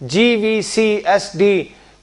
GVCSD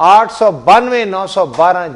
892-912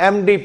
MD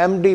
MD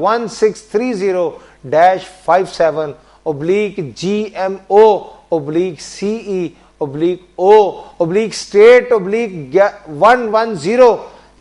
1630-57/GMO/CE/O/State/110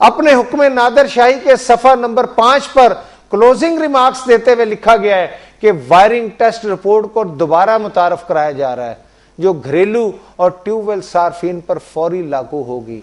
اپنے حکم نادر شاہی کے صفحہ نمبر 5 پر کلوزنگ ریمارکس دیتے ہوئے لکھا گیا ہے کہ وائرنگ ٹیسٹ رپورٹ کو دوبارہ متعارف کرایا جا رہا ہے جو گھریلو اور ٹیوب ویل صارفین پر فوری لاگو ہوگی۔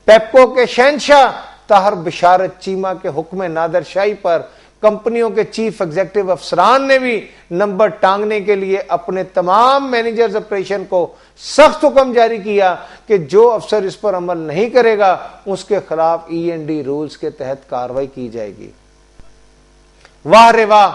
پیپکو کے شہنشاہ طاہر بشارت چیمہ کے حکم نادر شاہی پر کمپنیوں کے چیف ایگزیکٹو افسران نے بھی نمبر ٹانگنے کے لیے اپنے تمام مینیجرز آپریشن کو سخت حکم جاری کیا کہ جو افسر اس پر عمل نہیں کرے گا اس کے خلاف END رولز کے تحت کارروائی کی جائے گی۔ واہ رے واہ،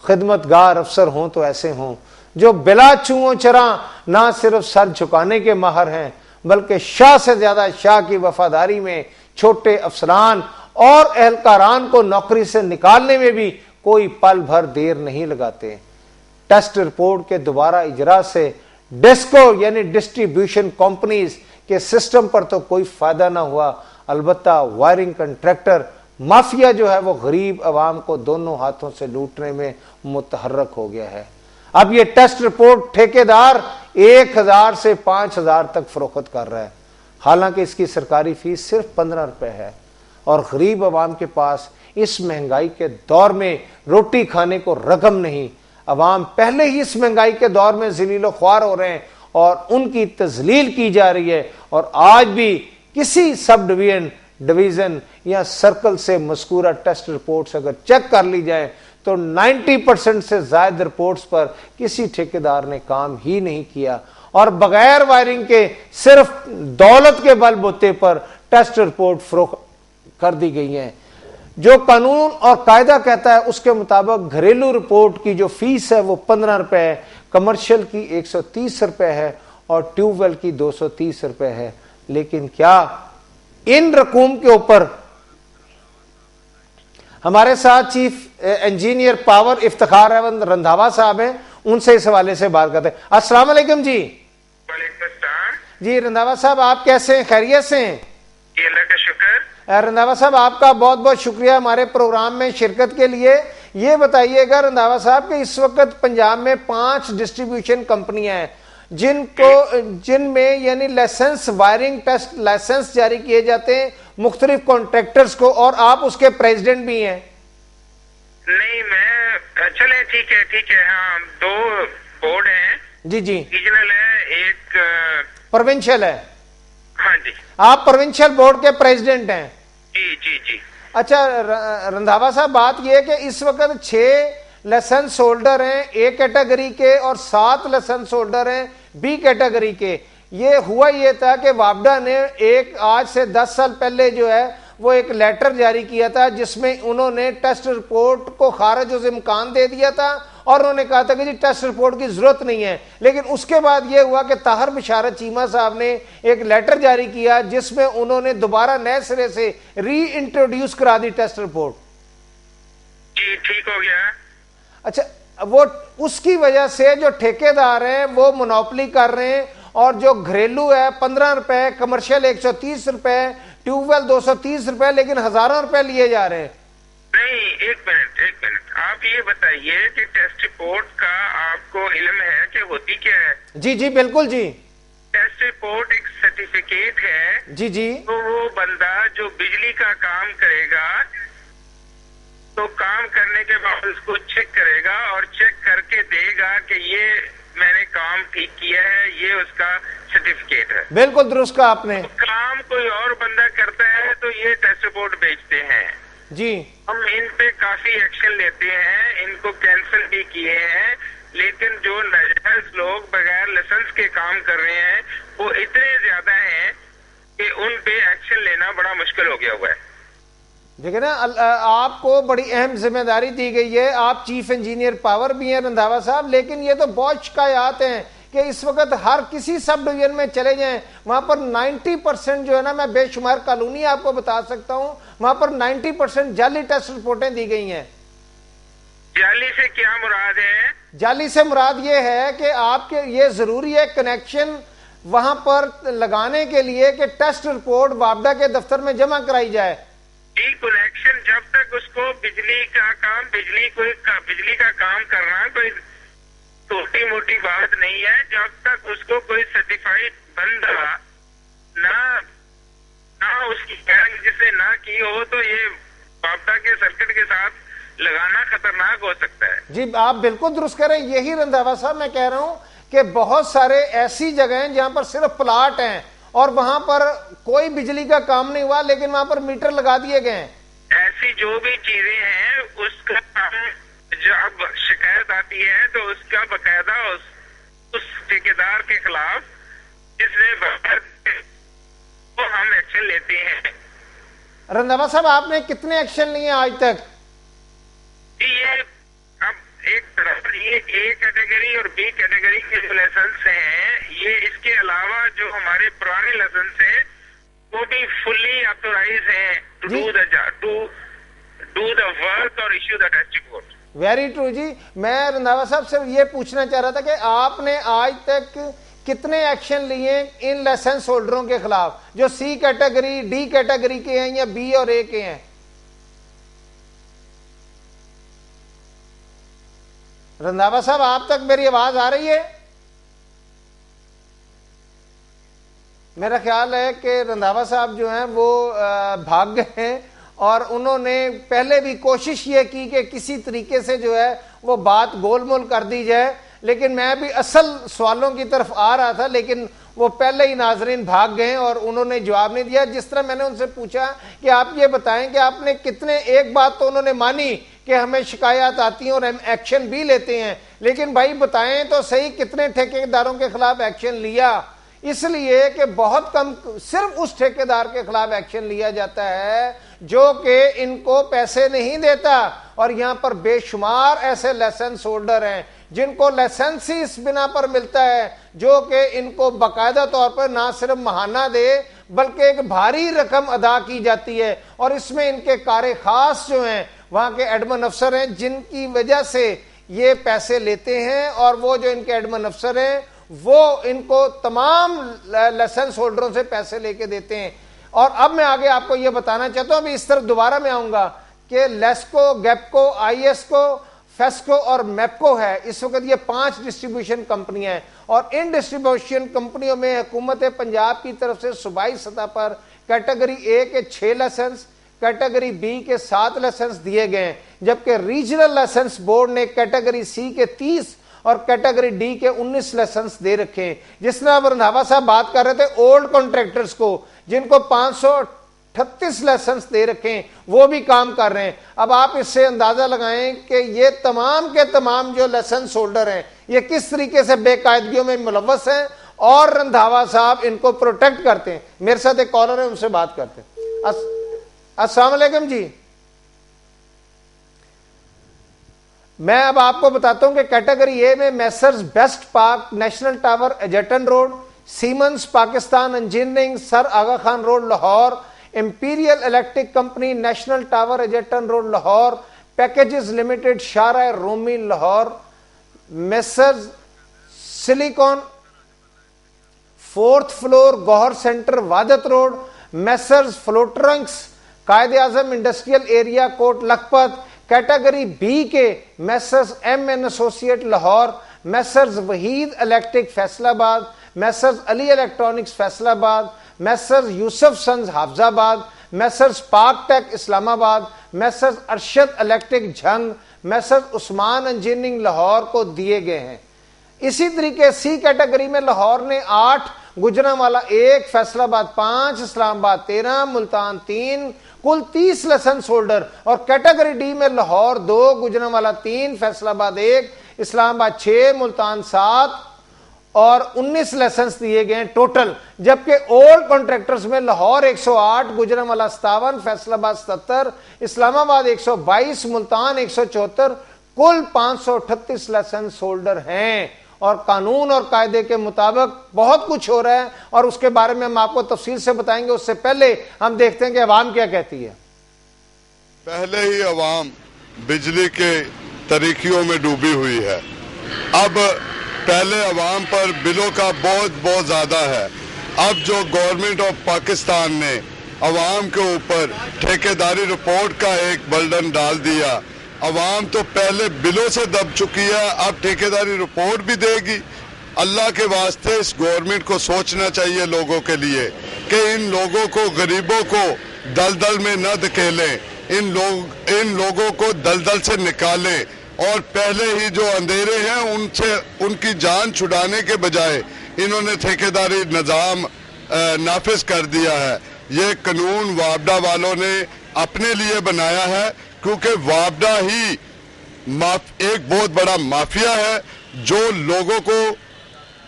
خدمتگار افسر ہوں تو ایسے ہوں جو بلا چوں چراں نہ صرف سر جھکانے کے ماہر ہیں بلکہ شاہ سے زیادہ شاہ کی وفاداری میں چھوٹے افسران اور اہلکاران کو نوکری سے نکالنے میں بھی کوئی پل بھر دیر نہیں لگاتے۔ ٹیسٹ رپورٹ کے دوبارہ اجرا سے ڈسکو یعنی ڈسٹریبیوشن کمپنیز کے سسٹم پر تو کوئی فائدہ نہ ہوا، البتہ وائرنگ کنٹریکٹر مافیا جو ہے وہ غریب عوام کو دونوں ہاتھوں سے لوٹنے میں متحرک ہو گیا ہے۔ اب یہ ٹیسٹ رپورٹ ٹھیکیدار 1000 سے 5000 تک فروخت کر رہا ہے، حالانکہ اس کی سرکاری فیس صرف 15 روپے ہے، اور غریب عوام کے پاس اس مہنگائی کے دور میں روٹی کھانے کو رقم نہیں۔ عوام پہلے ہی اس مہنگائی کے دور میں ذلیل و خوار ہو رہے ہیں اور ان کی تذلیل کی جا رہی ہے، اور آج بھی کسی سب ڈویژن یا سرکل سے مذکورہ ٹیسٹ رپورٹس اگر چیک کر لی جائیں تو 90% سے زائد رپورٹس پر کسی ٹھیکیدار نے کام ہی نہیں کیا، اور بغیر وائرنگ کے صرف دولت کے بل بوتے پر ٹیسٹ رپورٹ فروخت کر دی گئی ہیں۔ جو قانون اور قاعدہ کہتا ہے اس کے مطابق گھریلو رپورٹ کی جو فیس ہے وہ 15 روپے ہے، کمرشل کی 130 روپے ہے اور ٹیوب ویل کی 230 روپے ہے، لیکن کیا ان رقوم کے اوپر ہمارے ساتھ chief engineer power Iftikhar Ahmed Randhawa sahib ہیں، ان سے اس حوالے سے بات کرتے ہیں۔ السلام علیکم جی۔ وعلیکم السلام جی رندھاوا صاحب، آپ کیسے ہیں؟ خیریت سے ہیں؟ جی اللہ کا شکر۔ رندھاوا صاحب آپ کا بہت بہت شکریہ ہمارے پروگرام میں شرکت کے لیے۔ یہ بتائیے گا رندھاوا صاحب کہ اس وقت پنجاب میں 5 ڈسٹریبیوشن کمپنیاں ہیں جن میں یعنی لائسنس وائرنگ ٹیسٹ لائسنس جاری کیے جاتے ہیں مختلف کانٹریکٹرز کو، اور آپ اس کے پریزیڈنٹ بھی ہیں۔ نہیں میں چلے ٹھیک ہے ہاں 2 بورڈ ہیں۔ جی جی، ریجنل ہے، ایک پروونشل ہے۔ ہاں جی آپ پروونشل بورڈ کے پریزیڈنٹ ہیں؟ جی۔ اچھا رندھاوا صاحب، بات یہ ہے کہ اس وقت 6 لائسنس ہولڈر ہیں اے کیٹیگری کے اور 7 لائسنس ہولڈر ہیں بی کیٹیگری کے۔ یہ ہوا یہ تھا کہ وابڈا نے آج سے 10 سال پہلے جو ہے وہ ایک لیٹر جاری کیا تھا جس میں انہوں نے ٹیسٹ رپورٹ کو خارج الامکان دے دیا تھا، اور انہوں نے کہا تھا کہ جی ٹیسٹ رپورٹ کی ضرورت نہیں ہے۔ لیکن اس کے بعد یہ ہوا کہ طاہر بشارت چیمہ صاحب نے ایک لیٹر جاری کیا جس میں انہوں نے دوبارہ نئے سرے سے ری انٹروڈیوس کرا دی ٹیسٹ رپورٹ۔ جی ٹھیک ہو گیا۔ اچھا، وہ اس کی وجہ سے جو ٹھیکیدار ہیں وہ منوپلی کر رہے ہیں، اور جو گھریلو ہے 15 روپے، کمرشل 130 روپے، ٹیوب ویل 230 روپے، لیکن ہزاروں روپے لیے جا رہے ہیں۔ نہیں ایک منٹ آپ یہ بتائیے کہ ٹیسٹ رپورٹ کا آپ کو علم ہے کہ ہوتی کیا ہے؟ جی بالکل جی۔ ٹیسٹ رپورٹ ایک سرٹیفکیٹ ہے جی تو وہ بندہ جو بجلی کا کام کرے گا تو کام کرنے کے بعد اس کو چیک کرے گا اور چیک کر کے دے گا کہ یہ میں نے کام ٹھیک کیا ہے، یہ اس کا سرٹیفکیٹ ہے۔ بالکل درست کہا آپ نے۔ کام کوئی اور بندہ کرتا ہے تو یہ ٹیسٹ رپورٹ بیچتے ہیں جی۔ ہم ان پہ کافی ایکشن لیتے ہیں، ان کو کینسل بھی کیے ہیں، لیکن جو ناجائز لوگ بغیر لائسنس کے کام کر رہے ہیں وہ اتنے زیادہ ہیں کہ ان پہ ایکشن لینا بڑا مشکل ہو گیا ہوا ہے۔ دیکھیں نا، آپ کو بڑی اہم ذمہ داری دی گئی ہے، آپ چیف انجینئر پاور بھی ہیں رندھاوا صاحب، لیکن یہ تو بہت شکایات ہیں کہ اس وقت ہر کسی سب ڈویژن میں چلے جائیں وہاں پر 90% جو ہے نا، میں بے شمار کالونی آپ کو بتا سکتا ہوں، وہاں پر 90% جعلی ٹیسٹ رپورٹیں دی گئی ہیں۔ جعلی سے کیا مراد ہے؟ جعلی سے مراد یہ ہے کہ آپ کے یہ ضروری ہے کنیکشن وہاں پر لگانے کے لیے کہ ٹیسٹ رپورٹ وابڈا کے دفتر میں جمع کرائی جائے۔ جی کنیکشن جب تک اس کو بجلی کا کام کرنا کوئی چھوٹی موٹی بات نہیں ہے، جب تک اس کو کوئی سرٹیفائڈ بندہ اس کی جسے نہ کی ہو تو یہ باپتا کے سرکٹ کے ساتھ لگانا خطرناک ہو سکتا ہے. جی آپ بالکل درست کہہ رہے ہیں. یہی رنداوا صاحب میں کہہ رہا ہوں کہ بہت سارے ایسی جگہیں ہیں جہاں پر صرف پلاٹ ہیں اور وہاں پر کوئی بجلی کا کام نہیں ہوا لیکن وہاں پر میٹر لگا دیے گئے ہیں. ایسی جو بھی چیزیں ہیں اس کا جب شکایت آتی ہے تو اس کا باقاعدہ اس ٹھیکیدار کے خلاف جس نے وہ ہم ایکشن لیتے ہیں. رنداوا صاحب آپ نے کتنے ایکشن لیے آج تک؟ یہ اب ایک طرف یہ اے کیٹیگری اور بی کیٹیگری کے جو لائسنس ہیں یہ اس کے علاوہ جو ہمارے پرانے لائسنس ہیں وہ بھی فلی آتھورائز ہیں ٹو ڈو دا ورک اور issue the test report. Very true جی. میں رنداوا صاحب سے یہ پوچھنا چاہ رہا تھا کہ آپ نے آج تک کتنے ایکشن لیے ان لائسنس ہولڈروں کے خلاف جو سی کیٹیگری ڈی کیٹیگری کے ہیں یا بی اور اے کے ہیں؟ رنداوا صاحب آپ تک میری آواز آ رہی ہے؟ میرا خیال ہے کہ رنداوا صاحب جو ہیں وہ بھاگ گئے ہیں اور انہوں نے پہلے بھی کوشش یہ کی کہ کسی طریقے سے جو ہے وہ بات گول مول کر دی جائے، لیکن میں بھی اصل سوالوں کی طرف آ رہا تھا لیکن وہ پہلے ہی ناظرین بھاگ گئے اور انہوں نے جواب نہیں دیا. جس طرح میں نے ان سے پوچھا کہ آپ یہ بتائیں کہ آپ نے کتنے، ایک بات تو انہوں نے مانی کہ ہمیں شکایات آتی ہیں اور ہم ایکشن بھی لیتے ہیں، لیکن بھائی بتائیں تو صحیح کتنے ٹھیکیداروں کے خلاف ایکشن لیا؟ اس لیے کہ بہت کم صرف اس ٹھیکیدار کے خلاف ایکشن لیا جاتا ہے جو کہ ان کو پیسے نہیں دیتا، اور یہاں پر بے شمار ایسے لائسنس ہولڈر ہیں جن کو لائسنس ہی اس بنا پر ملتا ہے جو کہ ان کو باقاعدہ طور پر نہ صرف ماہانہ دے بلکہ ایک بھاری رقم ادا کی جاتی ہے، اور اس میں ان کے کار خاص جو ہیں وہاں کے ایڈمن افسر ہیں جن کی وجہ سے یہ پیسے لیتے ہیں، اور وہ جو ان کے ایڈمن افسر ہیں وہ ان کو تمام لائسنس ہولڈروں سے پیسے لے کے دیتے ہیں. اور اب میں آگے آپ کو یہ بتانا چاہتا ہوں، ابھی اس طرف دوبارہ میں آؤں گا کہ لیسکو، گیپکو، آئی ایس کو، فیسکو اور میپکو ہے. اس وقت یہ 5 ڈسٹریبیوشن کمپنیاں ہیں، اور ان ڈسٹریبیوشن کمپنیوں میں حکومت پنجاب کی طرف سے صوبائی سطح پر کیٹیگری اے کے 6 لائسنس، کیٹیگری بی کے 7 لائسنس دیے گئے ہیں، جبکہ ریجنل لائسنس بورڈ نے کیٹیگری سی کے 30 اور کیٹیگری ڈی کے 19 لائسنس دے رکھے ہیں. جس طرح رنداوا صاحب بات کر رہے تھے اولڈ کانٹریکٹرز کو جن کو 538 لائسنس دے رکھے ہیں وہ بھی کام کر رہے ہیں. اب آپ اس سے اندازہ لگائیں کہ یہ تمام کے تمام جو لائسنس ہولڈر ہیں یہ کس طریقے سے بے قاعدگیوں میں ملوث ہیں، اور رنداوا صاحب ان کو پروٹیکٹ کرتے ہیں. میرے ساتھ ایک کالر ہے، ان سے بات کرتے ہیں. السلام علیکم جی. میں اب آپ کو بتاتا ہوں کہ کیٹیگری اے میں Messrs Best Park National Tower Egerton Road, Siemens Pakistan Engineering Sir Agha Khan Road Lahore, Imperial Electric Company National Tower Egerton Road Lahore, Packages Limited Sharah Rumi Lahore, Messrs Silicon 4th floor Gohar Centre Wahdat Road, Messrs Flotronics Quaid Azam Industrial Area Kot Lakhpat. Category B کے Messrs M N Associate Lahore, Messrs Waheed Electric Faisalabad, Messrs علی electronics Faisal آباد، messrs یوسف sons حافظ آباد، messrs پاک Tech Islamabad, Messrs Arshad Electric Jhang, Messrs Usman Engineering Lahore کو دیے گئے ہیں. اسی طریقے سی کیٹیگری میں لاہور نے 8، گجرانوالہ 1، فیصل آباد 5، اسلام آباد 13، ملتان 3، کل 30 لائسنس ہولڈر. اور کیٹیگری ڈی میں لاہور 2، گجرانوالہ 3، فیصل آباد 1، اسلام آباد 6، ملتان 7 اور 19 لائسنس دیے گئے ہیں ٹوٹل. جبکہ اولڈ کانٹریکٹرز میں لاہور 108، گجرانوالہ 57، فیصل آباد 77، اسلام آباد 122، ملتان 174، کل 538 لائسنس ہولڈر ہیں. اور قانون اور قاعدے کے مطابق بہت کچھ ہو رہا ہے، اور اس کے بارے میں ہم آپ کو تفصیل سے بتائیں گے. اس سے پہلے ہم دیکھتے ہیں کہ عوام کیا کہتی ہے. پہلے ہی عوام بجلی کے تاریکیوں میں ڈوبی ہوئی ہے. اب پہلے عوام پر بلوں کا بوجھ بہت زیادہ ہے. اب جو گورنمنٹ آف پاکستان نے عوام کے اوپر ٹھیکیداری رپورٹ کا ایک برڈن ڈال دیا، عوام تو پہلے بلوں سے دب چکی ہے، اب ٹھیکیداری رپورٹ بھی دے گی. اللہ کے واسطے اس گورنمنٹ کو سوچنا چاہیے لوگوں کے لیے کہ ان لوگوں کو, غریبوں کو دلدل میں نہ دھکیلیں, ان لوگوں کو دلدل سے نکالیں, اور پہلے ہی جو اندھیرے ہیں ان کی جان چھڑانے کے بجائے انہوں نے ٹھیکیداری نظام نافذ کر دیا ہے. یہ قانون وابڈا والوں نے اپنے لیے بنایا ہے, کیونکہ وابڈا ہی ایک بہت بڑا مافیا ہے جو لوگوں کو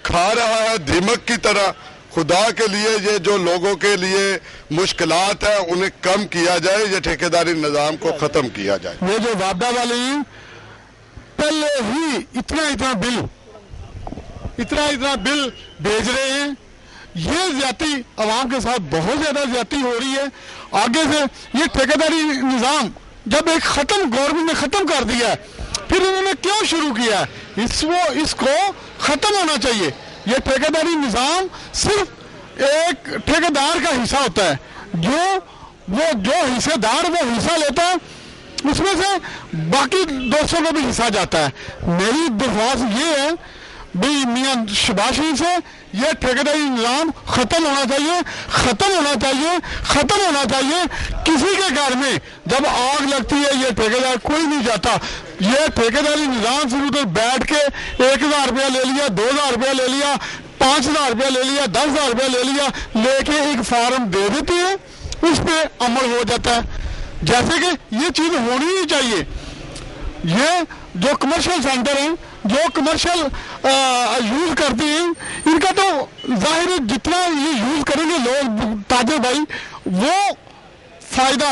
کھا رہا ہے دیمک کی طرح. خدا کے لیے یہ جو لوگوں کے لیے مشکلات ہیں انہیں کم کیا جائے, یہ ٹھیکیداری نظام کو ختم کیا جائے. یہ جو وابڈا والے ہیں پہلے ہی اتنا بل بھیج رہے ہیں, یہ زیادتی عوام کے ساتھ بہت زیادہ زیادتی ہو رہی ہے. آگے سے یہ ٹھیکیداری نظام جب ایک گورنمنٹ نے ختم کر دیا ہے, پھر انہوں نے کیوں شروع کیا ہے؟ اس کو ختم ہونا چاہیے. یہ ٹھیکیداری نظام صرف ایک ٹھیکیدار کا حصہ ہوتا ہے, جو حصے دار وہ حصہ لیتا ہے اس میں سے باقی دوستوں کو بھی حصہ جاتا ہے. میری درخواست یہ ہے بھی میاں شہباز شریف سے, یہ ٹھیکیداری نظام ختم ہونا چاہیے. کسی کے گھر میں جب آگ لگتی ہے یہ ٹھیکیدار کوئی نہیں جاتا. یہ ٹھیکیداری نظام سے ادھر بیٹھ کے 1000 روپیہ لے لیا, 2000 روپیہ لے لیا, 5000 روپیہ لے لیا, 10,000 روپیہ لے لیا, لے کے ایک فارم دے دیتی ہے, اس پہ عمل ہو جاتا ہے. جیسے کہ یہ چیز ہونی ہی چاہیے. یہ جو کمرشل سینٹر ہیں, جو کمرشل یوز کرتے ہیں, ان کا تو ظاہر ہے جتنا یہ یوز کریں گے لوگ تاجر بھائی, وہ فائدہ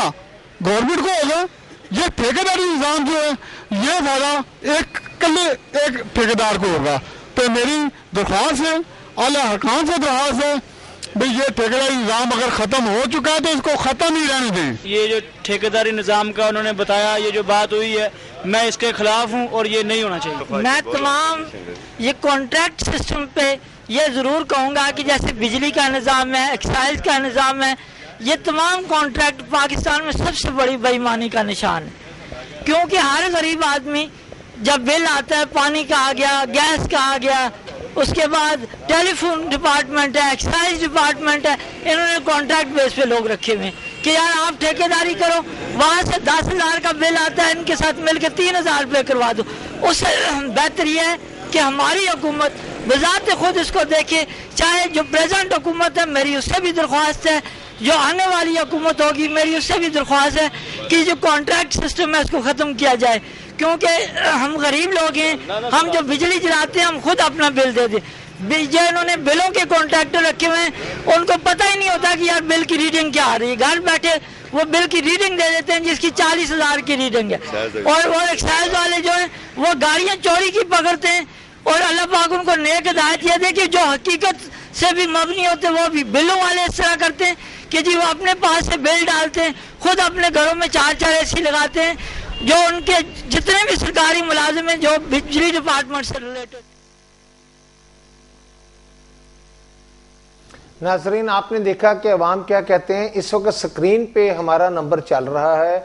گورنمنٹ کو ہوگا. یہ ٹھیکیداری نظام جو ہے یہ فائدہ ایک ٹھیکیدار کو ہوگا. تو میری درخواست ہے, اعلیٰ حکام سے درخواست ہے بھئی یہ ٹھیکیداری نظام اگر ختم ہو چکا ہے تو اس کو ختم ہی رہنے دیں. یہ جو ٹھیکیداری نظام کا انہوں نے بتایا, یہ جو بات ہوئی ہے, میں اس کے خلاف ہوں اور یہ نہیں ہونا چاہیے. میں تمام یہ کانٹریکٹ سسٹم پہ یہ ضرور کہوں گا کہ جیسے بجلی کا نظام ہے, ایکسائز کا نظام ہے, یہ تمام کانٹریکٹ پاکستان میں سب سے بڑی بے ایمانی کا نشان ہے. کیونکہ ہر غریب آدمی جب بل آتا ہے, پانی کا آ گیا, گیس کا آ گیا, اس کے بعد ٹیلی فون ڈپارٹمنٹ ہے, ایکسائز ڈپارٹمنٹ ہے, انہوں نے کانٹریکٹ بیس پہ لوگ رکھے ہوئے ہیں کہ یار آپ ٹھیکیداری کرو, وہاں سے 10,000 کا بل آتا ہے, ان کے ساتھ مل کے 3,000 روپے کروا دو. اس سے بہتر یہ ہے کہ ہماری حکومت بذات خود اس کو دیکھے. چاہے جو پریزنٹ حکومت ہے, میری اس سے بھی درخواست ہے, جو آنے والی حکومت ہوگی میری اس سے بھی درخواست ہے کہ جو کانٹریکٹ سسٹم ہے اس کو ختم کیا جائے. کیونکہ ہم غریب لوگ ہیں, ہم جو بجلی جلاتے ہیں ہم خود اپنا بل دے دیں. جو انہوں نے بلوں کے کانٹریکٹر رکھے ہوئے ہیں ان کو پتہ ہی نہیں ہوتا کہ یار بل کی ریڈنگ کیا آ رہی ہے. گھر بیٹھے وہ بل کی ریڈنگ دے دیتے ہیں جس کی 40,000 کی ریڈنگ ہے, اور وہ ایکسائز والے جو ہیں وہ گاڑیاں چوری کی پکڑتے ہیں. اور اللہ پاک ان کو نیک ہدایت یہ دے کہ جو حقیقت سے بھی مبنی ہوتے وہ بھی بلوں والے اس طرح کرتے ہیں کہ جی وہ اپنے پاس سے بل ڈالتے ہیں, خود اپنے گھروں میں 4 اے سی لگاتے ہیں, جو ان کے جتنے بھی سرکاری ملازم ہیں جو بجلی ڈپارٹمنٹ سے ریلیٹڈ. ناظرین, آپ نے دیکھا کہ عوام کیا کہتے ہیں. اس وقت سکرین پہ ہمارا نمبر چل رہا ہے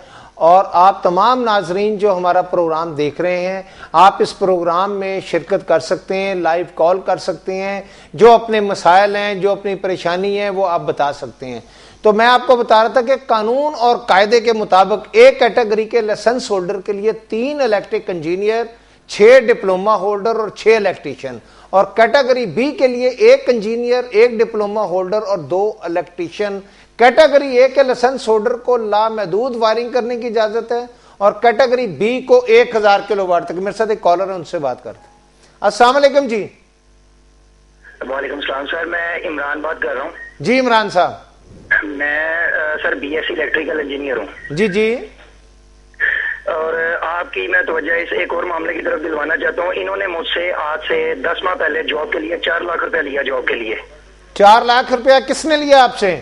اور آپ تمام ناظرین جو ہمارا پروگرام دیکھ رہے ہیں, آپ اس پروگرام میں شرکت کر سکتے ہیں, لائیو کال کر سکتے ہیں, جو اپنے مسائل ہیں, جو اپنی پریشانی ہے وہ آپ بتا سکتے ہیں. تو میں آپ کو بتا رہا تھا کہ قانون اور قاعدے کے مطابق ایک کیٹیگری کے لائسنس ہولڈر کے لیے 3 الیکٹرک انجینئر, 6 ڈپلوما ہولڈر اور 6 الیکٹریشین, اور کیٹیگری بی کے لیے 1 انجینئر, 1 ڈپلوما ہولڈر اور 2 الیکٹریشین. کیٹیگری اے کے لائسنس ہولڈر کو لامحدود وائرنگ کرنے کی اجازت ہے, اور کیٹیگری بی کو 1000 کلو واٹ تک. میرے ساتھ ایک کالر ہے, ان سے بات کرتے ہیں. السلام علیکم جی. وعلیکم السلام سر, میں عمران بات کر رہا ہوں. جی عمران صاحب. میں سر BSc الیکٹریکل انجینئر ہوں. جی جی. اور آپ کی میں توجہ اس ایک اور معاملے کی طرف دلوانا چاہتا ہوں. انہوں نے مجھ سے آج سے 10 ماہ پہلے جاب کے لیے 4 لاکھ روپے لیا. جاب کے لیے 4 لاکھ روپیہ کس نے لیا آپ سے؟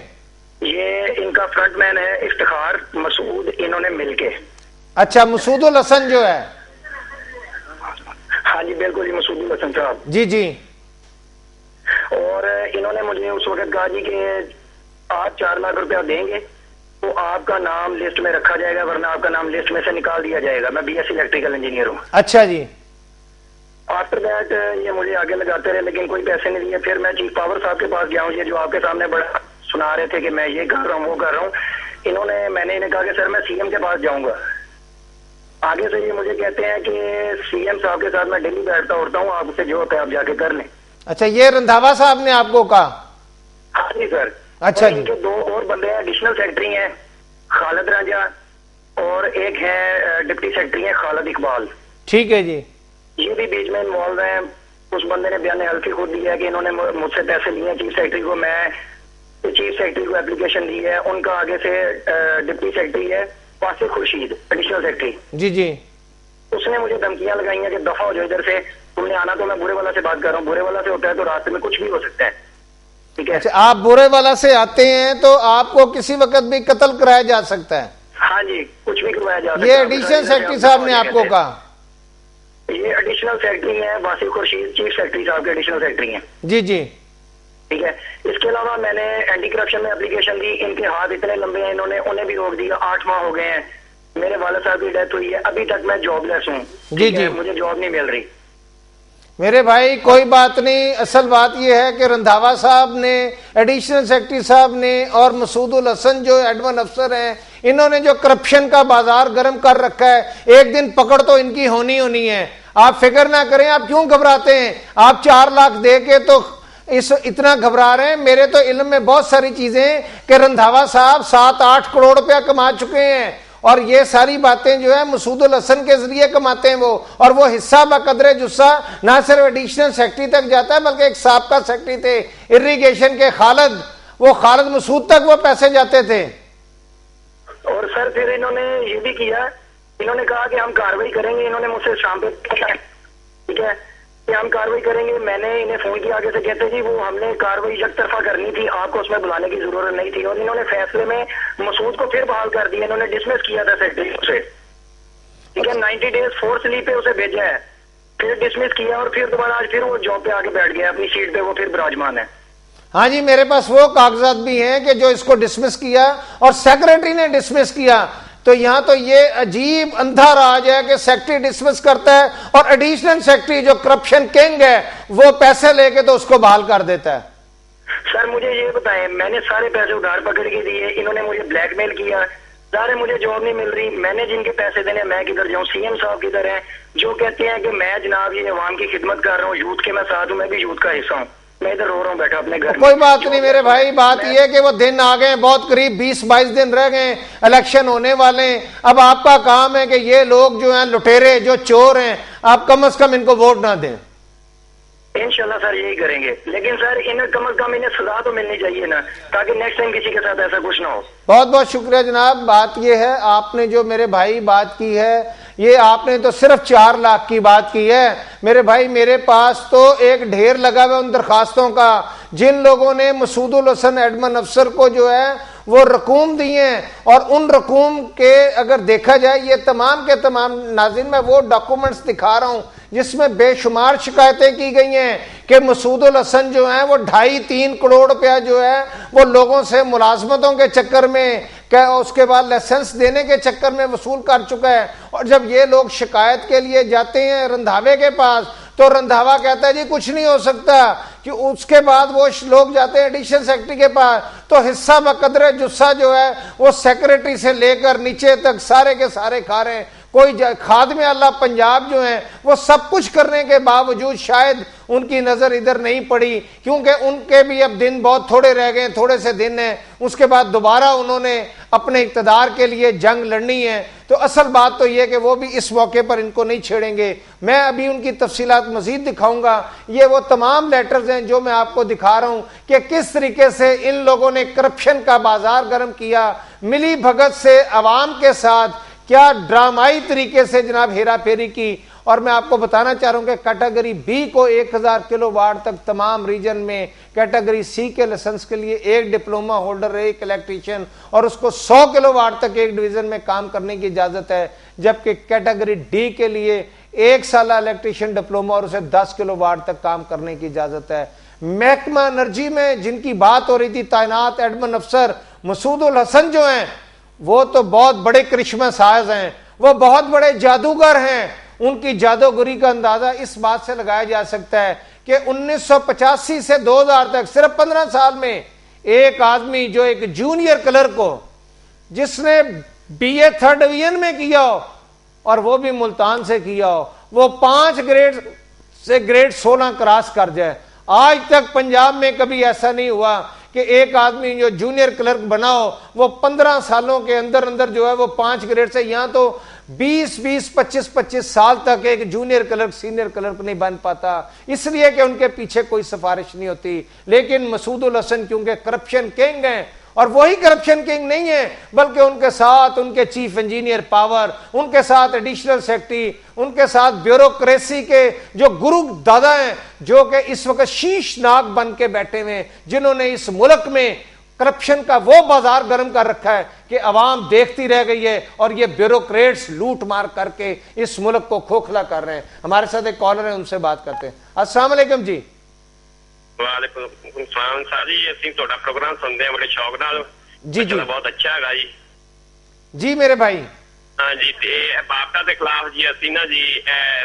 یہ ان کا فرنٹ مین ہے افتخار مسعود, انہوں نے مل کے. اچھا, مسعود الحسن جو ہے. ہاں جی بالکل, مسعود الحسن صاحب. جی جی. اور انہوں نے مجھے اس وقت کہا جی کہ آپ 4 لاکھ روپیہ دیں گے تو آپ کا نام لسٹ میں رکھا جائے گا, ورنہ آپ کا نام لسٹ میں سے نکال دیا جائے گا. میں BSc الیکٹریکل انجینئر ہوں. اچھا جی. آفٹر دیٹ یہ مجھے آگے لگاتے رہے لیکن کوئی پیسے نہیں دیے. پھر میں چیف پاور صاحب کے پاس گیا ہوں, یہ جو آپ کے سامنے بڑا سنا رہے تھے کہ میں یہ کر رہا ہوں وہ کر رہا ہوں. میں نے انہیں کہا کہ سر میں سی ایم کے پاس جاؤں گا. آگے سے یہ مجھے کہتے ہیں کہ سی ایم صاحب کے ساتھ میں ڈیلی بیٹھتا اٹھتا ہوں, آپ سے جو ہوتا ہے آپ جا کے کر لیں. اچھا, یہ رندھاوا صاحب نے آپ کو کہا؟ ہاں جی سر. اچھا جی. ان کے 2 اور بندے ہیں, ایڈیشنل سیکرٹری ہیں خالد راجا, اور ایک ہے ڈپٹی سیکرٹری ہیں خالد اقبال. ٹھیک ہے جی. یہ بھی بیچ میں انوالو ہیں. اس بندے نے بیان حلفی خود دیا ہے کہ انہوں نے مجھ سے پیسے لیے ہیں چیف سیکرٹری کو, میں چیف سیکرٹری کو اپلیکیشن دی ہے. ان کا آگے سے ڈپٹی سیکرٹری ہے واسف خورشید, ایڈیشنل سیکرٹری. جی جی. اس نے مجھے دھمکیاں لگائی ہیں کہ دفعہ ہو جاؤ ادھر سے, تم نے آنا تو میں برے والا سے بات کر رہا ہوں. برے والا سے ہوتا ہے تو راستے میں کچھ بھی ہو سکتا ہے. ٹھیک ہے. آپ برے والا سے آتے ہیں تو آپ کو کسی وقت بھی قتل کرایا جا سکتا ہے. ہاں جی, کچھ بھی کروایا جا سکتا ہے. یہ ایڈیشنل سیکرٹری صاحب نے آپ کو کہا؟ یہ ایڈیشنل سیکرٹری ہیں واسف خورشید, چیف سیکرٹری صاحب کے ایڈیشنل سیکرٹری ہیں. جی جی. ٹھیک ہے. اس کے علاوہ میں نے اینٹی کرپشن میں اپلیکیشن دی. ان کے ہاتھ اتنے لمبے ہیں, انہیں بھی روک دیا. 8 ماہ ہو گئے ہیں. میرے والد صاحب کی ڈیتھ ہوئی ہے, ابھی تک میں جاب لیس ہوں. جی جی. مجھے جاب نہیں مل رہی. میرے بھائی کوئی بات نہیں, اصل بات یہ ہے کہ رندھاوا صاحب نے, ایڈیشنل سیکرٹری صاحب نے, اور مسعود الحسن جو ایڈمن افسر ہیں, انہوں نے جو کرپشن کا بازار گرم کر رکھا ہے, ایک دن پکڑ تو ان کی ہونی ہے. آپ فکر نہ کریں. آپ کیوں گھبراتے ہیں؟ آپ 4 لاکھ دے کے تو اتنا گھبرا رہے ہیں. میرے تو علم میں بہت ساری چیزیں ہیں کہ رندھاوا صاحب 7-8 کروڑ روپیہ کما چکے ہیں, اور یہ ساری باتیں جو ہے مسعود الحسن کے ذریعے کماتے ہیں وہ, اور وہ حصہ بقدر جسہ نہ صرف ایڈیشنل سیکرٹری تک جاتا ہے بلکہ ایک سابقہ سیکرٹری تھے اریگیشن کے خالد, وہ خالد مسعود تک وہ پیسے جاتے تھے. اور سر پھر انہوں نے یہ بھی کیا, انہوں نے کہا کہ ہم کاروائی کریں گے. انہوں نے مجھ سے شام پہ ٹھیک ہے کہ ہم کاروائی کریں گے. میں نے انہیں فون کیا, آگے سے کہتے جی وہ ہم نے کاروائی یک طرفہ کرنی تھی, آپ کو اس میں بلانے کی ضرورت نہیں تھی. اور انہوں نے فیصلے میں مسعود کو پھر بحال کر دیا. انہوں نے ڈسمس کیا تھا سیکرٹری سے, ٹھیک ہے, 90 ڈیز فورس لیو پہ اسے بھیجا ہے, پھر ڈسمس کیا, اور پھر دوبارہ آج پھر وہ جاب پہ آگے بیٹھ گیا اپنی سیٹ پہ, وہ پھر براجمان ہے. ہاں جی, میرے پاس وہ کاغذات بھی ہیں کہ جو اس کو ڈسمس کیا اور سیکرٹری نے ڈسمس کیا. تو یہاں تو یہ عجیب اندھا راج ہے کہ سیکرٹری ڈسمس کرتا ہے اور ایڈیشنل سیکرٹری جو کرپشن کنگ ہے وہ پیسے لے کے تو اس کو بحال کر دیتا ہے. سر مجھے یہ بتائیں, میں نے سارے پیسے ادھار پکڑ کے دیے, انہوں نے مجھے بلیک میل کیا, سارے مجھے جاب نہیں مل رہی. میں نے جن کے پیسے دینے میں کدھر جاؤں؟ سی ایم صاحب کدھر ہیں جو کہتے ہیں کہ میں جناب یہ عوام کی خدمت کر رہا ہوں, یوتھ کے میں ساتھ ہوں, میں بھی یوتھ کا حصہ ہوں. میں ادھر رو رہا ہوں بیٹھا اپنے گھر. کوئی بات نہیں میرے بھائی, بات یہ ہے کہ وہ دن آ گئے, بہت قریب 20-22 دن رہ گئے, الیکشن ہونے والے ہیں. اب آپ کا کام ہے کہ یہ لوگ جو ہیں لٹیرے, جو چور ہیں, آپ کم از کم ان کو ووٹ نہ دیں. انشاءاللہ سر یہی کریں گے, لیکن سر انہیں کم از کم انہیں سزا تو ملنی چاہیے نا, تاکہ نیکسٹ ٹائم کسی کے ساتھ ایسا کچھ نہ ہو. بہت بہت شکریہ جناب. بات یہ ہے, آپ نے جو میرے بھائی بات کی ہے, یہ آپ نے تو صرف 4 لاکھ کی بات کی ہے میرے بھائی. میرے پاس تو ایک ڈھیر لگا ہوا ان درخواستوں کا, جن لوگوں نے مسعود الحسن ایڈمن افسر کو جو ہے وہ رقوم دیے ہیں, اور ان رقوم کے اگر دیکھا جائے یہ تمام کے تمام, ناظرین میں وہ ڈاکومنٹس دکھا رہا ہوں جس میں بے شمار شکایتیں کی گئی ہیں کہ مسعود الحسن جو ہیں وہ 2.5-3 کروڑ روپیہ جو ہے وہ لوگوں سے ملازمتوں کے چکر میں, کہ اس کے بعد لائسنس دینے کے چکر میں وصول کر چکا ہے. اور جب یہ لوگ شکایت کے لیے جاتے ہیں رندھاوے کے پاس تو رندھاوا کہتا ہے جی کچھ نہیں ہو سکتا, کہ اس کے بعد وہ لوگ جاتے ہیں ایڈیشنل سیکرٹری کے پاس تو حصہ بقدر جسہ جو ہے وہ سیکرٹری سے لے کر نیچے تک سارے کے سارے کھا رہے ہیں. کوئی خادم اللہ پنجاب جو ہیں وہ سب کچھ کرنے کے باوجود شاید ان کی نظر ادھر نہیں پڑی, کیونکہ ان کے بھی اب دن بہت تھوڑے رہ گئے, تھوڑے سے دن ہیں, اس کے بعد دوبارہ انہوں نے اپنے اقتدار کے لیے جنگ لڑنی ہے. تو اصل بات تو یہ کہ وہ بھی اس موقع پر ان کو نہیں چھیڑیں گے. میں ابھی ان کی تفصیلات مزید دکھاؤں گا. یہ وہ تمام لیٹرز ہیں جو میں آپ کو دکھا رہا ہوں کہ کس طریقے سے ان لوگوں نے کرپشن کا بازار گرم کیا, ملی بھگت سے عوام کے ساتھ کیا ڈرامائی طریقے سے جناب ہیرا پھیری کی. اور میں آپ کو بتانا چاہ رہا ہوں کہ کیٹیگری بی کو 1000 کلو واٹ تک تمام ریجن میں, کیٹیگری سی کے لائسنس کے لیے ایک ڈپلوما ہولڈر, ایک الیکٹریشین, اور اس کو 100 کلو واٹ تک ایک ڈویژن میں کام کرنے کی اجازت ہے, جبکہ کیٹیگری ڈی کے لیے 1 سالہ الیکٹریشین ڈپلوما اور اسے 10 کلو واٹ تک کام کرنے کی اجازت ہے. محکمہ انرجی میں جن کی بات ہو رہی تھی تعینات ایڈمن افسر مسعود الحسن جو ہیں وہ تو بہت بڑے کرشمہ ساز ہیں, وہ بہت بڑے جادوگر ہیں. ان کی جادوگری کا اندازہ اس بات سے لگایا جا سکتا ہے کہ 1985 سے 2000 تک صرف 15 سال میں ایک آدمی جو ایک جونیئر کلرک ہو جس نے BA 3rd ڈویژن میں کیا ہو اور وہ بھی ملتان سے کیا ہو, وہ 5 گریڈ سے گریڈ 16 کراس کر جائے. آج تک پنجاب میں کبھی ایسا نہیں ہوا کہ ایک آدمی جو جونیئر کلرک بنا ہو وہ 15 سالوں کے اندر جو ہے وہ 5 گریڈ سے, یہاں تو 20-25 سال تک ایک جونیئر کلرک سینئر کلرک نہیں بن پاتا, اس لیے کہ ان کے پیچھے کوئی سفارش نہیں ہوتی. لیکن مسعود الحسن کیونکہ کرپشن کنگ ہیں, اور وہی کرپشن کنگ نہیں ہے بلکہ ان کے ساتھ ان کے چیف انجینئر پاور, ان کے ساتھ ایڈیشنل سیکرٹری, ان کے ساتھ بیوروکریسی کے جو گرو دادا ہیں جو کہ اس وقت شیش ناک بن کے بیٹھے ہوئے, جنہوں نے اس ملک میں کرپشن کا وہ بازار گرم کر رکھا ہے کہ عوام دیکھتی رہ گئی ہے, اور یہ بیوروکریٹس لوٹ مار کر کے اس ملک کو کھوکھلا کر رہے ہیں. ہمارے ساتھ ایک کالر ہے, ان سے بات کرتے ہیں. السلام علیکم جی. وعلیکم السلام صاحب جی, ਅਸੀਂ ਤੁਹਾਡਾ ਪ੍ਰੋਗਰਾਮ ਸੁਣਦੇ ਹਾਂ ਬੜੇ ਸ਼ੌਕ ਨਾਲ. ਜੀ ਜੀ ਬਹੁਤ ਅੱਛਾ ਹੈਗਾ ਜੀ. ਜੀ ਮੇਰੇ ਭਾਈ. ਹਾਂ ਜੀ, ਤੇ ਬਾਪਟਾ ਦੇ ਖਿਲਾਫ ਜੀ ਅਸੀਂ ਨਾ ਜੀ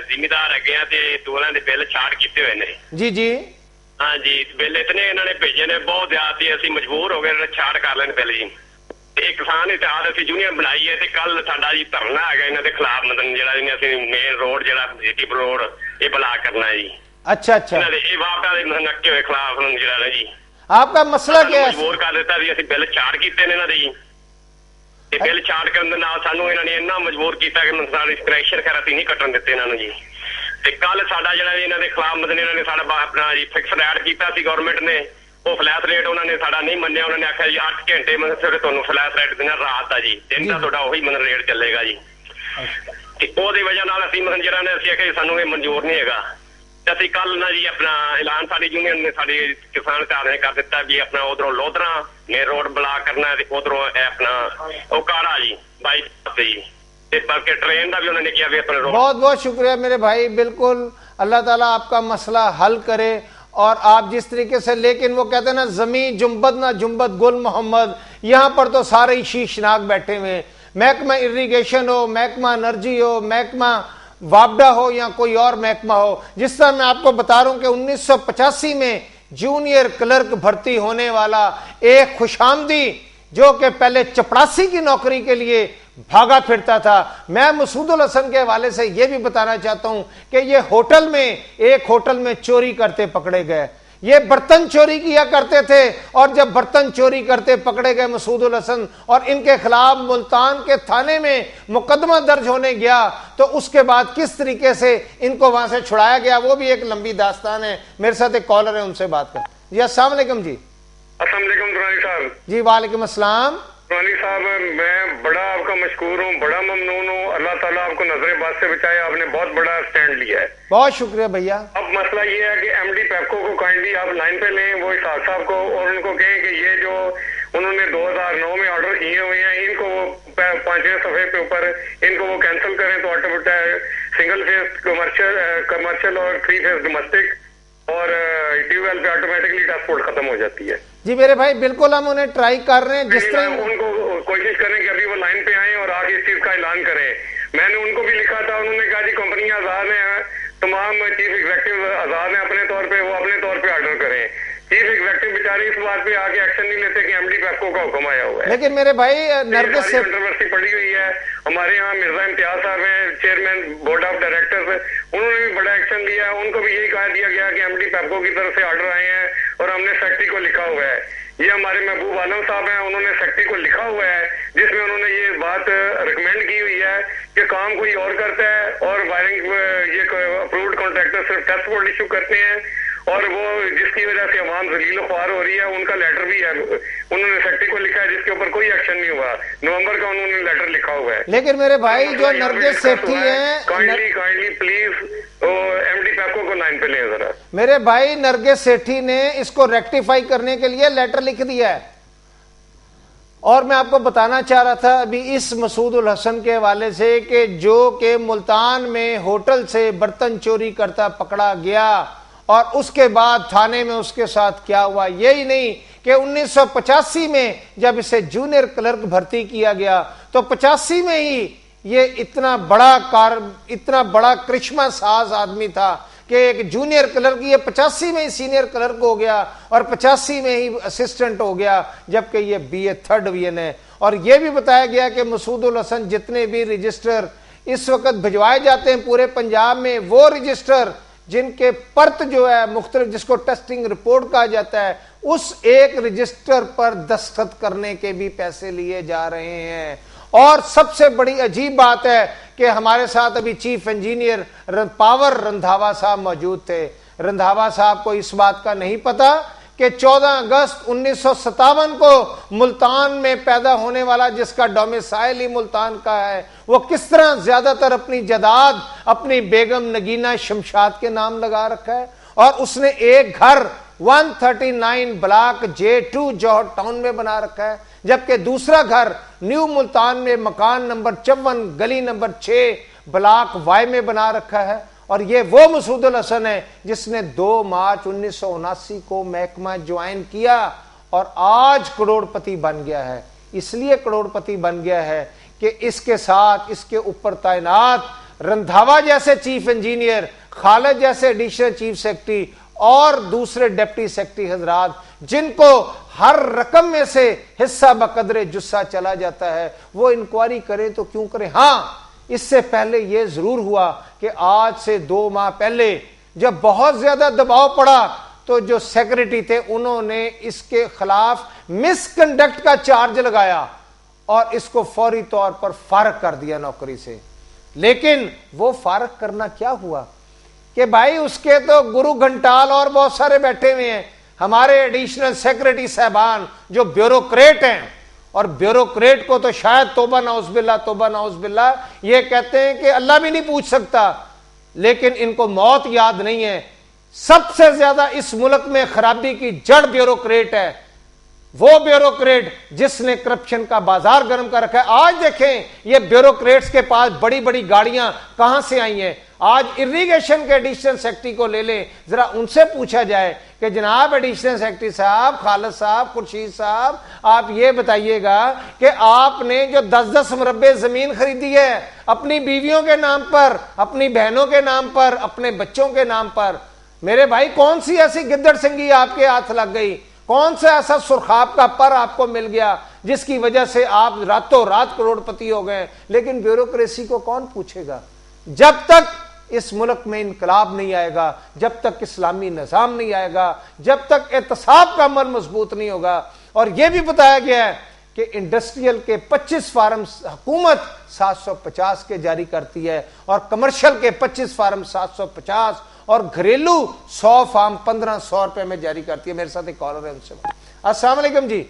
ਜ਼ਿਮੀਦਾਰ ਹੈਗੇ ਆ ਤੇ ਦੋਨਾਂ ਦੇ ਬਿੱਲ ਛਾੜ ਕੀਤੇ ਹੋਏ ਨੇ. ਜੀ ਜੀ. ਹਾਂ ਜੀ, ਬਿੱਲ ਇਤਨੇ ਇਹਨਾਂ ਨੇ ਭੇਜੇ ਨੇ ਬਹੁਤ ਜ਼ਿਆਦਾ, ਤੇ ਅਸੀਂ ਮਜਬੂਰ ਹੋ ਗਏ ਛਾੜ ਕਰ ਲੈਣ ਬਿੱਲ ਜੀ. ਤੇ ਕਿਸਾਨ ਇਤਿਹਾਦ ਅਸੀਂ ਯੂਨੀਅਨ ਬਣਾਈ ਹੈ ਤੇ ਕੱਲ ਸਾਡਾ ਜੀ ਧਰਨਾ ਹੈਗਾ ਇਹਨਾਂ ਦੇ ਖਿਲਾਫ, ਮਤਲਬ ਜਿਹੜਾ ਇਹਨੇ ਅਸੀਂ ਮੇਨ ਰੋਡ ਜਿਹੜਾ ਸਿਟੀ ਰੋਡ ਇਹ ਬਲਾਕ ਕਰਨਾ ہے جی. اچھا اچھا, یہ واپٹا دے نکے ہوئے خلاف جڑا جی آپ کا مسئلہ کیا ہے؟ مجبور کر دیتا جی, اسی بل چھاڑ کیتے نے انہاں دے جی. تے بل چھاڑ کرن دے نال سانو انہاں نے اتنا مجبور کیتا کہ سارے کریشر خیر اسی نہیں کٹن دتے انہاں نوں جی. تے کل ساڈا جڑا انہاں دے خلاف مطلب انہاں نے ساڈا اپنا جی فکس ریٹ کیتا سی گورنمنٹ نے, وہ فلیش ریٹ انہوں نے ساڈا نہیں منیا. انہوں نے آخیا جی 8 گھنٹے مطلب پھر تانوں فلیش ریٹ دینا رات دا جی, دن دا تہاڈا وہی مطلب ریٹ چلے گا جی. تے او دی وجہ نال اسی مطلب جڑا نے اسی آخیا سانوں یہ منظور نہیں ہےگا. ਅਸੀਂ ਕੱਲ ਨਾ ਜੀ ਆਪਣਾ ਐਲਾਨ ਸਾਡੀ ਯੂਨੀਅਨ ਨੇ ਸਾਡੇ ਕਿਸਾਨ ਧਾਰ ਨੇ ਕਰ ਦਿੱਤਾ ਵੀ ਆਪਣਾ ਉਧਰੋਂ ਲੋਧਰਾ ਮੇਨ ਰੋਡ ਬਲਾਕ ਕਰਨਾ ਤੇ ਉਧਰੋਂ ਆਪਣਾ ਓਕਾੜਾ ਜੀ ਬਾਈ ਜੀ, ਤੇ ਬਲਕਿ ਟ੍ਰੇਨ ਦਾ ਵੀ ਉਹਨਾਂ ਨੇ ਕਿਹਾ ਵੀ ਆਪਣਾ ਰੋਡ. بہت بہت شکریہ میرے بھائی, بالکل اللہ تعالیٰ آپ کا مسئلہ حل کرے. اور آپ جس طریقے سے, لیکن وہ کہتے ہیں نا زمین جنبت نہ جنبت گل محمد, یہاں پر تو سارے ہی شیشناک بیٹھے ہوئے ہیں. محکمہ اریگیشن ہو, محکمہ انرجی ہو, محکمہ وابڈا ہو یا کوئی اور محکمہ ہو. جس طرح میں آپ کو بتا رہا ہوں کہ 1985 میں جونیئر کلرک بھرتی ہونے والا ایک خوشامدی جو کہ پہلے چپڑاسی کی نوکری کے لیے بھاگا پھرتا تھا. میں مسعود الحسن کے حوالے سے یہ بھی بتانا چاہتا ہوں کہ یہ ہوٹل میں, ایک ہوٹل میں چوری کرتے پکڑے گئے. یہ برتن چوری کیا کرتے تھے, اور جب برتن چوری کرتے پکڑے گئے مسعود الحسن, اور ان کے خلاف ملتان کے تھانے میں مقدمہ درج ہونے گیا, تو اس کے بعد کس طریقے سے ان کو وہاں سے چھڑایا گیا وہ بھی ایک لمبی داستان ہے. میرے ساتھ ایک کالر ہے, ان سے بات کریں. جی السلام علیکم جی. السلام علیکم درانی صاحب. جی وعلیکم السلام. درانی صاحب میں بڑا آپ کا مشکور ہوں, بڑا ممنون ہوں. اللہ تعالیٰ آپ کو نظر باد سے بچائے, آپ نے بہت بڑا سٹینڈ لیا ہے. بہت شکریہ بھیا. اب مسئلہ یہ ہے کہ ایم ڈی پیپکو کو کائنڈلی آپ لائن پہ لیں, وہ اسحاق صاحب کو, اور ان کو کہیں کہ یہ جو انہوں نے 2009 میں آرڈر کیے ہوئے ہیں ان کو وہ 5 صفحے پہ اوپر ان کو وہ کینسل کریں تو آٹومیٹک سنگل فیس کمرشل اور 3 فیس ڈومیسٹک اور ٹیوب ویل پہ آٹومیٹکلی ٹرانسپورٹ ختم ہو جاتی ہے. جی میرے بھائی بالکل ہم انہیں ٹرائی کر رہے ہیں. جس طرح ان کو کوشش کریں کہ ابھی وہ لائن پہ آئیں اور آگے اس چیز کا اعلان کریں. میں نے ان کو بھی لکھا تھا, انہوں نے کہا جی کمپنیاں آزاد ہیں, تمام چیف ایگزیکٹو آزاد ہیں اپنے طور پہ, وہ اپنے طور پہ آرڈر کریں. چیف ایگزیکٹو بیچارے اس بات پہ آگے ایکشن نہیں لیتے کہ ایم ڈی پیپکو کا حکم آیا ہوا ہے. لیکن میرے بھائی نرگس سے کنٹروورسی پڑی ہوئی ہے. ہمارے یہاں مرزا امتیاز صاحب ہیں چیئرمین بورڈ آف ڈائریکٹرز, انہوں نے بھی بڑا ایکشن لیا ہے. ان کو بھی یہی کہا دیا گیا کہ ایم ڈی پیپکو کی طرف سے آرڈر آئے ہیں اور ہم نے سیکٹری کو لکھا ہوا ہے. یہ ہمارے محبوب عالم صاحب ہیں, انہوں نے سیکٹری کو لکھا ہوا ہے جس میں انہوں نے یہ بات ریکمینڈ کی ہوئی ہے کہ کام کوئی اور کرتا ہے اور وائرنگ یہ اپروڈ کانٹریکٹر صرف ٹیسٹ بورڈ ایشو کرتے ہیں, اور وہ جس کی وجہ سے عوام ذلیل و خوار ہو رہی ہے. ان کا لیٹر بھی ہے, انہوں نے سیکٹری کو لکھا ہے جس کے اوپر کوئی ایکشن نہیں ہوا. نومبر کا انہوں نے لیٹر لکھا ہوا ہے. لیکن میرے بھائی جو نرگس سیٹھی ہیں, kindly please M D PEPCO کو لائن پہ لیں ذرا. میرے بھائی نرگس سیٹھی نے اس کو ریکٹیفائی کرنے کے لیے لیٹر لکھ دیا ہے. اور میں آپ کو بتانا چاہ رہا تھا ابھی اس مسعود الحسن کے حوالے سے کہ جو کہ ملتان میں ہوٹل سے برتن چوری کرتا پکڑا گیا, اور اس کے بعد تھانے میں اس کے ساتھ کیا ہوا. یہی نہیں کہ 1985 میں جب اسے جونیئر کلرک بھرتی کیا گیا تو 85 میں ہی یہ اتنا بڑا کرشمہ ساز آدمی تھا کہ ایک جونیئر کلرک یہ 85 میں ہی سینئر کلرک ہو گیا اور 85 میں ہی اسسٹنٹ ہو گیا، جبکہ یہ بی اے 3rd ڈویژن ہے۔ اور یہ بھی بتایا گیا کہ مسعود الحسن جتنے بھی رجسٹر اس وقت بھجوائے جاتے ہیں پورے پنجاب میں، وہ رجسٹر جن کے پرت جو ہے مختلف، جس کو ٹیسٹنگ رپورٹ کہا جاتا ہے، اس ایک رجسٹر پر دستخط کرنے کے بھی پیسے لیے جا رہے ہیں۔ اور سب سے بڑی عجیب بات ہے کہ ہمارے ساتھ ابھی چیف انجینئر پاور رندھاوا صاحب موجود تھے۔ رندھاوا صاحب کو اس بات کا نہیں پتا کہ 14 اگست 1957 کو ملتان میں پیدا ہونے والا جس کا ڈومیسائل ہی ملتان کا ہے، وہ کس طرح زیادہ تر اپنی جائیداد اپنی بیگم نگینہ شمشاد کے نام لگا رکھا ہے، اور اس نے ایک گھر 139 بلاک J2 جوہر ٹاؤن میں بنا رکھا ہے، جبکہ دوسرا گھر نیو ملتان میں مکان نمبر 54 گلی نمبر 6 بلاک وائی میں بنا رکھا ہے۔ اور یہ وہ مسعود الحسن ہے جس نے 2 مارچ 1979 کو محکمہ جوائن کیا اور آج کروڑ پتی بن گیا ہے۔ اس لیے کروڑ پتی بن گیا ہے کہ اس کے ساتھ اس کے اوپر تعینات رندھاوا جیسے چیف انجینئر، خالد جیسے ایڈیشنل چیف سیکرٹری اور دوسرے ڈپٹی سیکرٹری حضرات، جن کو ہر رقم میں سے حصہ بقدر جسہ چلا جاتا ہے، وہ انکوائری کریں تو کیوں کریں۔ ہاں، اس سے پہلے یہ ضرور ہوا کہ آج سے 2 ماہ پہلے جب بہت زیادہ دباؤ پڑا تو جو سیکرٹری تھے انہوں نے اس کے خلاف مس کنڈکٹ کا چارج لگایا اور اس کو فوری طور پر فارغ کر دیا نوکری سے۔ لیکن وہ فارغ کرنا کیا ہوا کہ بھائی اس کے تو گرو گھنٹال اور بہت سارے بیٹھے ہوئے ہیں، ہمارے ایڈیشنل سیکرٹری صاحبان جو بیوروکریٹ ہیں، اور بیوروکریٹ کو تو شاید توبہ نعوذ باللہ یہ کہتے ہیں کہ اللہ بھی نہیں پوچھ سکتا، لیکن ان کو موت یاد نہیں ہے۔ سب سے زیادہ اس ملک میں خرابی کی جڑ بیوروکریٹ ہے، وہ بیوروکریٹ جس نے کرپشن کا بازار گرم کر رکھا ہے۔ آج دیکھیں یہ بیوروکریٹس کے پاس بڑی بڑی گاڑیاں کہاں سے آئی ہیں۔ آج اریگیشن کے ایڈیشنل سیکرٹری کو لے لیں، ذرا ان سے پوچھا جائے کہ جناب ایڈیشنل سیکرٹری صاحب، خالد صاحب، خورشید صاحب، آپ یہ بتائیے گا کہ آپ نے جو 10-10 مربع زمین خریدی ہے اپنی بیویوں کے نام پر، اپنی بہنوں کے نام پر، اپنے بچوں کے نام پر، میرے بھائی کون سی ایسی گدڑ سنگی آپ کے ہاتھ لگ گئی؟ کون سا ایسا سرخاب کا پر آپ کو مل گیا جس کی وجہ سے آپ راتوں رات کروڑ پتی ہو گئے؟ لیکن بیوروکریسی کو کون پوچھے گا؟ جب تک اس ملک میں انقلاب نہیں آئے گا، جب تک اسلامی نظام نہیں آئے گا، جب تک احتساب کا عمل مضبوط نہیں ہوگا۔ اور یہ بھی بتایا گیا ہے کہ انڈسٹریل کے 25 فارم حکومت 750 کے جاری کرتی ہے، اور کمرشل کے 25 فارم 750، اور گھریلو 100 فارم 1500 روپے میں جاری کرتی ہے۔ میرے ساتھ ایک کالر ہے، ان سے السلام علیکم جی۔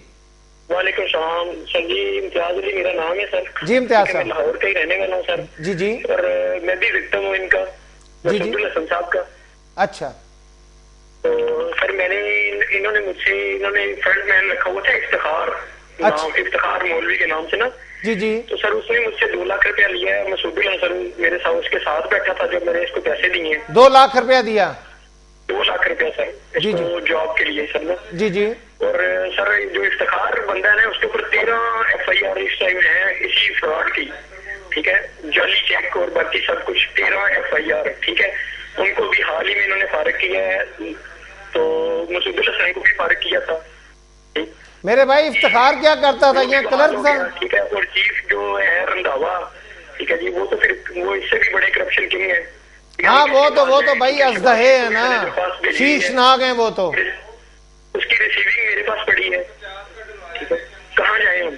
وعلیکم السلام سر جی، امتیاز علی میرا نام ہے سر۔ جی امتیاز صاحب، میں لاہور کا ہی رہنے والا ہوں سر۔ جی جی، اور میں بھی وکٹم ہوں ان کا، مسعود الحسن صاحب کا۔ اچھا، تو سر میں نے انہوں نے فرنٹ مین رکھا ہوا تھا افتخار، افتخار مولوی کے نام سے نا۔ جی جی، تو سر اس نے مجھ سے 2 لاکھ روپیہ لیا ہے۔ مسعود الحسن میرے ساتھ اس کے ساتھ بیٹھا تھا جب میں نے اس کو پیسے دیے۔ 2 لاکھ روپیہ دیا؟ 2 لاکھ روپیہ سر اس کو جاب کے لیے سر نا۔ جی جی، اور سر جو افتخار بندہ ہے اس کے اوپر 13 FIR اس ٹائم ہے اسی فراڈ کی، ٹھیک ہے، جعلی چیک اور باقی سب کچھ 13 FIR، ٹھیک ہے۔ ان کو بھی حال ہی میں انہوں نے فارغ کیا ہے، تو مسعود الحسن کو بھی فارغ کیا تھا۔ میرے بھائی افتخار کیا کرتا تھا؟ یہ کلرک تھا، ٹھیک ہے۔ اور چیف جو ہے رندھاوا، ٹھیک ہے جی، وہ تو پھر وہ اس سے بھی بڑے کرپشن کنگ ہے۔ ہاں وہ تو بھائی ازدہے ہیں نا، شیش ناگ ہیں وہ تو۔ اس کی ریسیونگ میرے پاس پڑی ہے، ٹھیک ہے، کہاں جائیں ہم؟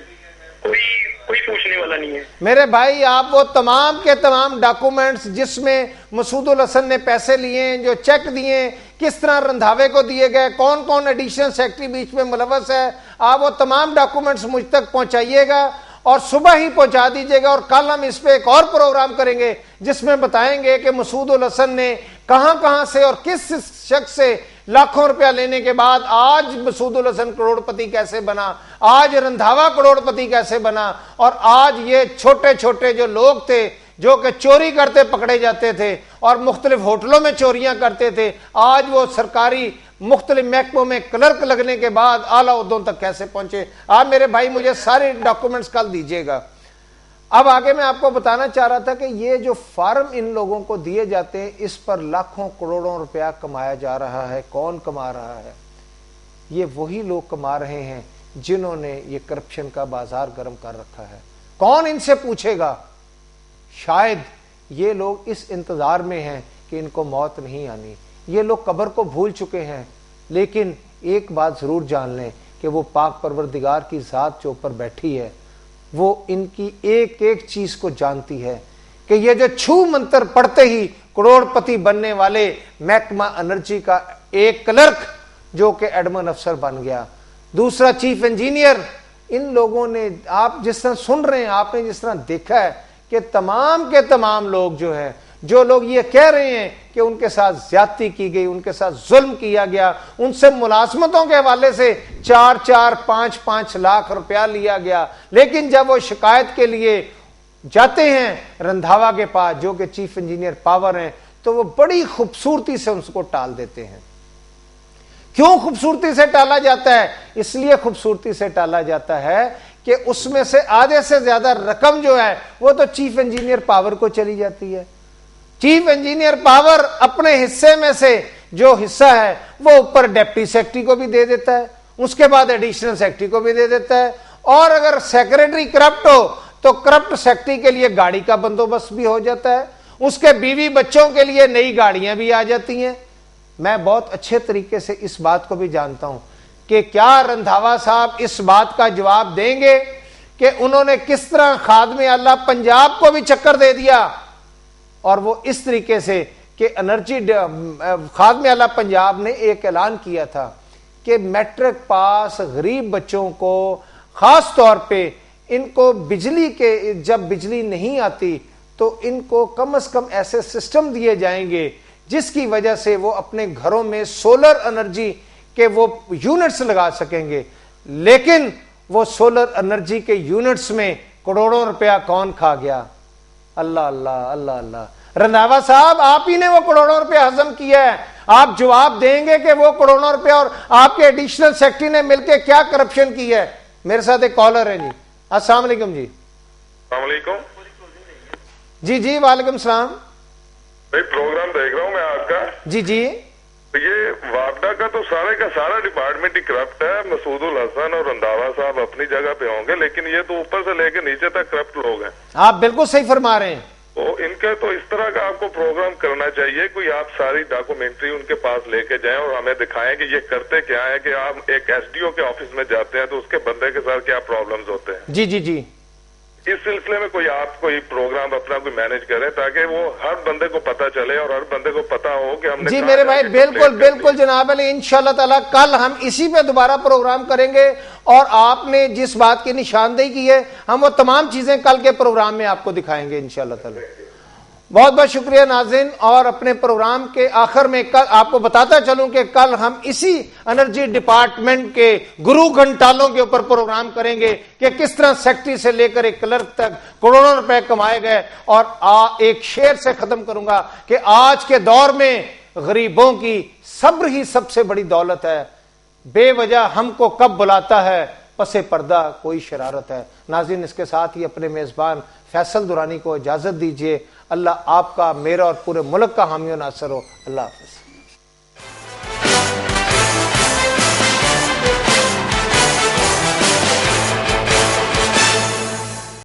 کوئی پوچھنے والا نہیں ہے۔ میرے بھائی آپ وہ تمام کے تمام ڈاکومنٹس جس میں مسعود الحسن نے پیسے لیے، جو چیک دیے، کس طرح رندھاوے کو دیے گئے، کون کون ایڈیشنل سیکرٹری بیچ میں ملوث ہے، آپ وہ تمام ڈاکومنٹس مجھ تک پہنچائیے گا اور صبح ہی پہنچا دیجیے گا، اور کل ہم اس پہ ایک اور پروگرام کریں گے جس میں بتائیں گے کہ مسعود الحسن نے کہاں کہاں سے اور کس شخص سے لاکھوں روپیہ لینے کے بعد آج مسعود الحسن کروڑ پتی کیسے بنا، آج رندھاوا کروڑ پتی کیسے بنا، اور آج یہ چھوٹے چھوٹے جو لوگ تھے جو کہ چوری کرتے پکڑے جاتے تھے اور مختلف ہوٹلوں میں چوریاں کرتے تھے، آج وہ سرکاری مختلف محکموں میں کلرک لگنے کے بعد اعلیٰ عہدوں تک کیسے پہنچے۔ آپ میرے بھائی مجھے سارے ڈاکومنٹس کل دیجیے گا۔ اب آگے میں آپ کو بتانا چاہ رہا تھا کہ یہ جو فارم ان لوگوں کو دیے جاتے ہیں اس پر لاکھوں کروڑوں روپیہ کمایا جا رہا ہے. کون کما رہا ہے؟ یہ وہی لوگ کما رہے ہیں جنہوں نے یہ کرپشن کا بازار گرم کر رکھا ہے. کون ان سے پوچھے گا؟ شاید یہ لوگ اس انتظار میں ہیں کہ ان کو موت نہیں آنی. یہ لوگ قبر کو بھول چکے ہیں. لیکن ایک بات ضرور جان لیں کہ وہ پاک پروردگار کی ذات جو اوپر بیٹھی ہے وہ ان کی ایک ایک چیز کو جانتی ہے کہ یہ جو چھو منتر پڑھتے ہی کروڑ پتی بننے والے محکمہ انرجی کا ایک کلرک جو کہ ایڈمن افسر بن گیا, دوسرا چیف انجینئر, ان لوگوں نے, آپ جس طرح سن رہے ہیں, آپ نے جس طرح دیکھا ہے کہ تمام کے تمام لوگ جو ہیں, جو لوگ یہ کہہ رہے ہیں کہ ان کے ساتھ زیادتی کی گئی, ان کے ساتھ ظلم کیا گیا, ان سے ملازمتوں کے حوالے سے 4-5 لاکھ روپیہ لیا گیا, لیکن جب وہ شکایت کے لیے جاتے ہیں رندھاوا کے پاس جو کہ چیف انجینئر پاور ہیں, تو وہ بڑی خوبصورتی سے اس کو ٹال دیتے ہیں. کیوں خوبصورتی سے ٹالا جاتا ہے؟ اس لیے خوبصورتی سے ٹالا جاتا ہے کہ اس میں سے آدھے سے زیادہ رقم جو ہے وہ تو چیف انجینئر پاور کو چلی جاتی ہے. چیف انجینئر پاور اپنے حصے میں سے جو حصہ ہے وہ اوپر ڈپٹی سیکرٹری کو بھی دے دیتا ہے, اس کے بعد ایڈیشنل سیکرٹری کو بھی دے دیتا ہے, اور اگر سیکرٹری کرپٹ ہو تو کرپٹ سیکرٹری کے لیے گاڑی کا بندوبست بھی ہو جاتا ہے, اس کے بیوی بچوں کے لیے نئی گاڑیاں بھی آ جاتی ہیں. میں بہت اچھے طریقے سے اس بات کو بھی جانتا ہوں کہ کیا رندھاوا صاحب اس بات کا جواب دیں گے کہ انہوں نے کس طرح خادم اللہ پنجاب کو بھی چکر دے دیا, اور وہ اس طریقے سے کہ انرجی خادم اللہ پنجاب نے ایک اعلان کیا تھا کہ میٹرک پاس غریب بچوں کو خاص طور پہ ان کو بجلی کے جب بجلی نہیں آتی تو ان کو کم از کم ایسے سسٹم دیے جائیں گے جس کی وجہ سے وہ اپنے گھروں میں سولر انرجی کے وہ یونٹس لگا سکیں گے. لیکن وہ سولر انرجی کے یونٹس میں کروڑوں روپیہ کون کھا گیا؟ اللہ اللہ اللہ اللہ. رندھاوا صاحب آپ ہی نے وہ کروڑوں روپے ہضم کیا ہے, آپ جواب دیں گے کہ وہ کروڑوں روپے اور آپ کے ایڈیشنل سیکرٹری نے مل کے کیا کرپشن کی ہے؟ میرے ساتھ ایک کالر ہے جی. السلام علیکم جی. السلام علیکم. جی جی وعلیکم السلام. بھائی پروگرام دیکھ رہا ہوں میں آپ کا. جی جی. یہ وابڈا کا تو سارے کا سارا ڈپارٹمنٹ ہی کرپٹ ہے. مسعود الحسن اور رندھاوا صاحب اپنی جگہ پہ ہوں گے, لیکن یہ تو اوپر سے لے کے نیچے تک کرپٹ لوگ ہیں. آپ بالکل صحیح فرما رہے ہیں. تو ان کے تو اس طرح کا آپ کو پروگرام کرنا چاہیے, کوئی آپ ساری ڈاکومنٹری ان کے پاس لے کے جائیں اور ہمیں دکھائیں کہ یہ کرتے کیا ہے, کہ آپ ایک ایس ڈی او کے آفس میں جاتے ہیں تو اس کے بندے کے ساتھ کیا پرابلمز ہوتے ہیں. جی جی جی. اس سلسلے میں کوئی آپ کوئی پروگرام اپنا کوئی مینج کریں تاکہ وہ ہر بندے کو پتا چلے اور ہر بندے کو پتا ہو کہ ہم نے. جی میرے بھائی بالکل بالکل جناب علی, انشاءاللہ تعالی کل ہم اسی پہ دوبارہ پروگرام کریں گے, اور آپ نے جس بات کی نشاندہی کی ہے ہم وہ تمام چیزیں کل کے پروگرام میں آپ کو دکھائیں گے انشاءاللہ تعالی. بہت بہت شکریہ ناظرین. اور اپنے پروگرام کے آخر میں کل آپ کو بتاتا چلوں کہ کل ہم اسی انرجی ڈپارٹمنٹ کے گرو گھنٹالوں کے اوپر پروگرام کریں گے کہ کس طرح سیکرٹری سے لے کر ایک کلرک تک کروڑوں روپے کمائے گئے. اور ایک شعر سے ختم کروں گا کہ آج کے دور میں غریبوں کی صبر ہی سب سے بڑی دولت ہے, بے وجہ ہم کو کب بلاتا ہے پس پردہ کوئی شرارت ہے. ناظرین اس کے ساتھ ہی اپنے میزبان فیصل درانی کو اجازت دیجیے. اللہ آپ کا, میرا اور پورے ملک کا حامی و ناصر ہو. اللہ حافظ.